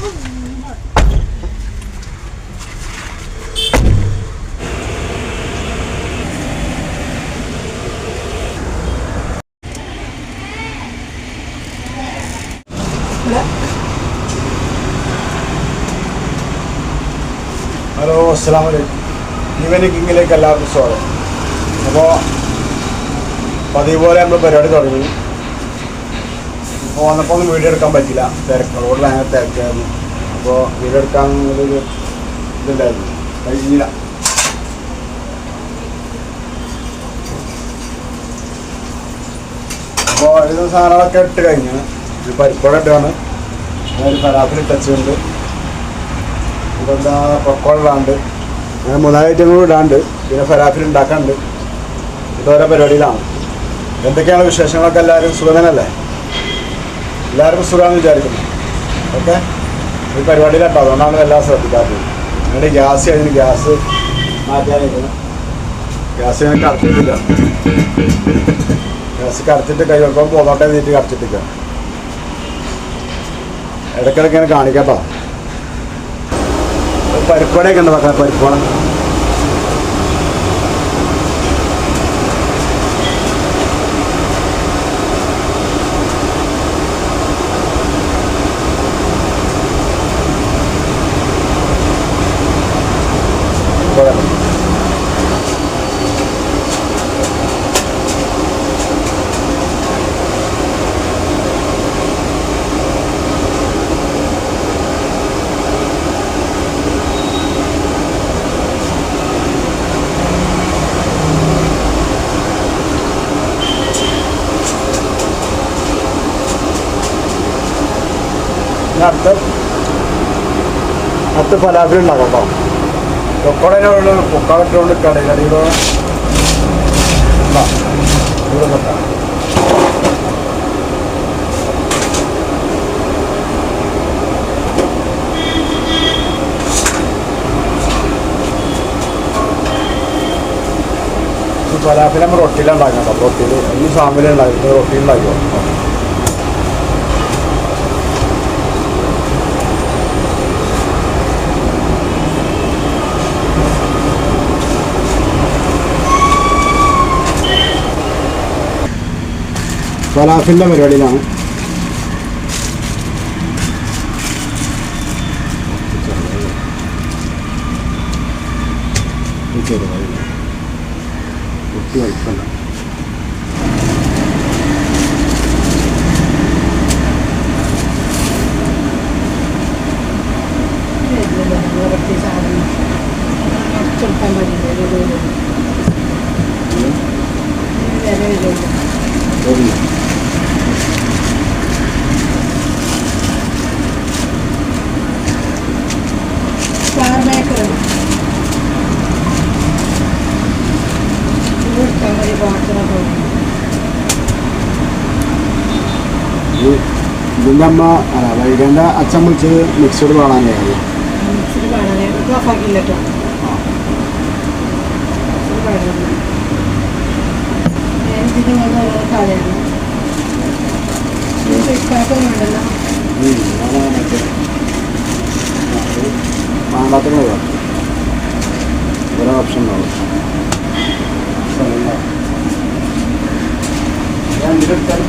Hello, അസ്സലാമു അലൈക്കും. Evening കിങ്ങിലേക്ക് എല്ലാവർക്കും സ്വാഗതം. അപ്പോൾ പതിവ് പോലെ നമ്മൾ പരിപാടി തുടങ്ങി. ഇപ്പോൾ വന്നപ്പോൾ ഒന്നും വീഡിയോ എടുക്കാൻ പറ്റില്ല, റോഡ് ഭയങ്കര തിരക്കായിരുന്നു. അപ്പോൾ വീഡിയോ എടുക്കാനൊരു ഇതുണ്ടായിരുന്നു, കഴിഞ്ഞില്ല. അപ്പോൾ ഇത് സാധനങ്ങളൊക്കെ ഇട്ട് കഴിഞ്ഞാണ്. ഇത് പരിപ്പോടെ ഇട്ടാണ്, ഒരു ഫലാഫിൽ ടച്ചുണ്ട്, ഇതെന്താ പൊക്കോളിടാണ്ട്, അങ്ങനെ 3 ഐറ്റങ്ങളും ഇടാണ്ട്, പിന്നെ ഫലാഫിൽ ഉണ്ടാക്കാനുണ്ട്. ഇതോരോ പരിപാടിയിലാണ്. എന്തൊക്കെയാണ് വിശേഷങ്ങളൊക്കെ? എല്ലാവരും സുഖമല്ലേ? എല്ലാവർക്കും സുഖമാണെന്ന് വിചാരിക്കുന്നു. ഓക്കെ, ഈ പരിപാടിയിലുണ്ടോ, അതുകൊണ്ടാണ് എല്ലാം ശ്രദ്ധിക്കാത്തത്. അങ്ങനെ ഗ്യാസ് കഴിഞ്ഞ് ഗ്യാസ് മാറ്റാനിരിക്കണം. ഗ്യാസ് ഞാൻ കടത്തിയിട്ടില്ല, ഗ്യാസ് കടത്തിട്ട് കൈ വെക്കുമ്പോൾ പോന്നോട്ടെ നീട്ടി കടത്തിട്ടില്ല. ഇടയ്ക്കിടയ്ക്ക് ഇങ്ങനെ കാണിക്കാട്ടോ. പരിപ്പടയൊക്കെ ഉണ്ട്, വെക്കാൻ പരിപ്പട. അടുത്ത് ഫലാഫിൽ ഉണ്ടാക്കാം കേട്ടോ. പൊക്കോടനോട് പൊക്കാളിട്ടുകൊണ്ട് കടയിലോ ഫലാഫിൽ നമ്മൾ റൊട്ടിയിലുണ്ടാക്കാം കേട്ടോ. റൊട്ടിയിൽ ഈ സാമ്പിലുണ്ടാക്കി റൊട്ടിയിലുണ്ടാക്കിയോ. ഫലാഫിൻ്റെ പരിപാടിയിലാണ്. ഒട്ടി വൈപ്പല്ല. ഇതിൻ്റെ അമ്മ വൈകേണ്ട അച്ഛൻ വിളിച്ച് മിക്സഡ് കാണാനായിരുന്നു. പാണ്ടാത്തിന് പോകാം, ഓരോ ഓപ്ഷൻ ഉണ്ടാവും. ഞാൻ ഇതിലെടുത്താലും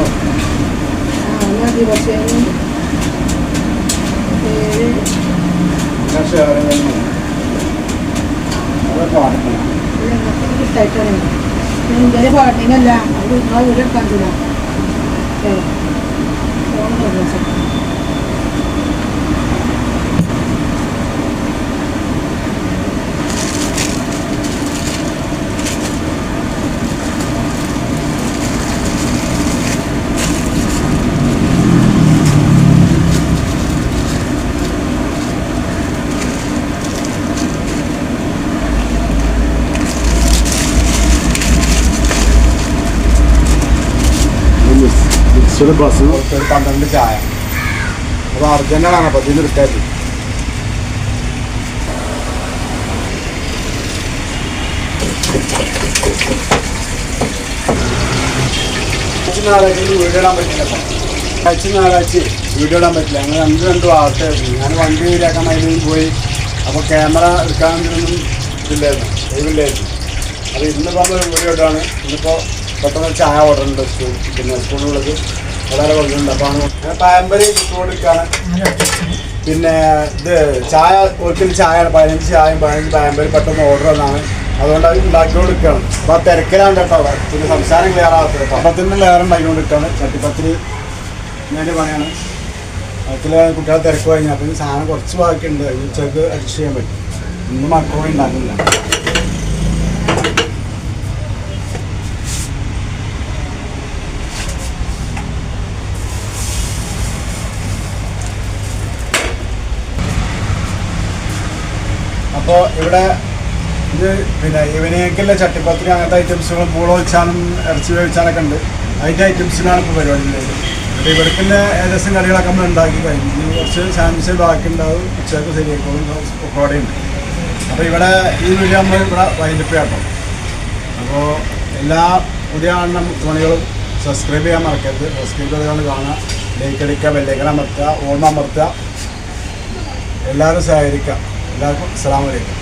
പാട്ടിനല്ല അത് എടുക്കാൻ തരാം. മിക്സഡ് ബസ് ഒരു 12 ചായ. അത് അർജന്റാണ്, അപ്പം ഇതിന് എടുക്കാറ്. വീടിടാൻ പറ്റില്ല. ആഴ്ച ഞായറാഴ്ച വീഡിയോ ഇടാൻ പറ്റില്ല. ഞങ്ങൾ രണ്ട് വാർത്തയായിരുന്നു. ഞാൻ വണ്ടി ശരിയാക്കാൻ അതിൽ പോയി. അപ്പോൾ ക്യാമറ എടുക്കാനൊന്നും ഇതില്ലായിരുന്നു, ഒഴിവില്ലായിരുന്നു. അപ്പോൾ ഇന്നിപ്പോൾ നമ്മൾ വീഡിയോ ഇട്ടാണ്. ഇന്നിപ്പോൾ പെട്ടെന്ന് ചായ ഓർഡർ ഉണ്ട് പിന്നെ സ്കൂളിലുള്ളത് വളരെ കുറഞ്ഞുണ്ട്. അപ്പോൾ ഞാൻ പാമ്പര് കൊടുക്കുകയാണ്. പിന്നെ ഇത് ചായ ഒരിക്കലും ചായയാണ് 15 ചായയും 15 പാമ്പര് പെട്ടെന്ന് ഓർഡർ വന്നാണ്. അതുകൊണ്ട് അത് ഉണ്ടാക്കിക്കൊണ്ടിരിക്കുകയാണ്. അപ്പോൾ ആ തിരക്കിലാണ് കേട്ടോ. പിന്നെ സംസാരം ക്ലിയർ ആകത്തില്ല. പപ്പത്തിൻ്റെ ലെയർ ഉണ്ടാക്കിക്കൊണ്ടിരിക്കുകയാണ്. ചട്ടിപ്പത്തിരി ഞാൻ പണിയാണ്. അതിൽ കുട്ടികളെ തിരക്ക് കഴിഞ്ഞാൽ അപ്പം സാധനം കുറച്ച് ബാക്കിയുണ്ട്. ഉച്ചക്ക് അഡ്ജസ്റ്റ് ചെയ്യാൻ പറ്റും. ഇന്ന് മക്രോണി ഉണ്ടാക്കുന്നില്ല. അപ്പോൾ ഇവിടെ ഇത് പിന്നെ ഈവനിങ്ങേക്കുള്ള ചട്ടിപ്പത്തിരി അങ്ങനത്തെ ഐറ്റംസുകൾ പൂള വെച്ചാലും ഇറച്ചി വേവിച്ചാലൊക്കെ ഉണ്ട്. അതിൻ്റെ ഐറ്റംസിനാണ് ഇപ്പോൾ പരിപാടിയുള്ളത്. അപ്പോൾ ഇവിടേക്കുള്ള ഏകദേശം കറികളൊക്കെ നമ്മൾ ഉണ്ടാക്കി കഴിഞ്ഞു. ഇനി കുറച്ച് സാൻഡ്വിച്ച് ബാക്കി ഉണ്ടാവും. ഉച്ചക്ക് ശരിയാക്കോളും പക്കോടയുണ്ട്. അപ്പോൾ ഇവിടെ ഈ വീഡിയോ നമ്മൾ ഇവിടെ വൈൻഡപ്പ് ചെയ്യാട്ടോ. അപ്പോൾ എല്ലാ പുതിയ കാണുന്ന പണികളും സബ്സ്ക്രൈബ് ചെയ്യാൻ മറക്കരുത്. സബ്സ്ക്രൈബ് ചെയ്തുകൊണ്ട് കാണുക, ലൈക്ക് അടിക്കുക, ബെല്ലൈക്കൺ അമർത്തുക, ഓർമ്മ അമർത്തുക. എല്ലാവരും സഹകരിക്കുക. എല്ലാവർക്കും അസ്സലാമു അലൈക്കും.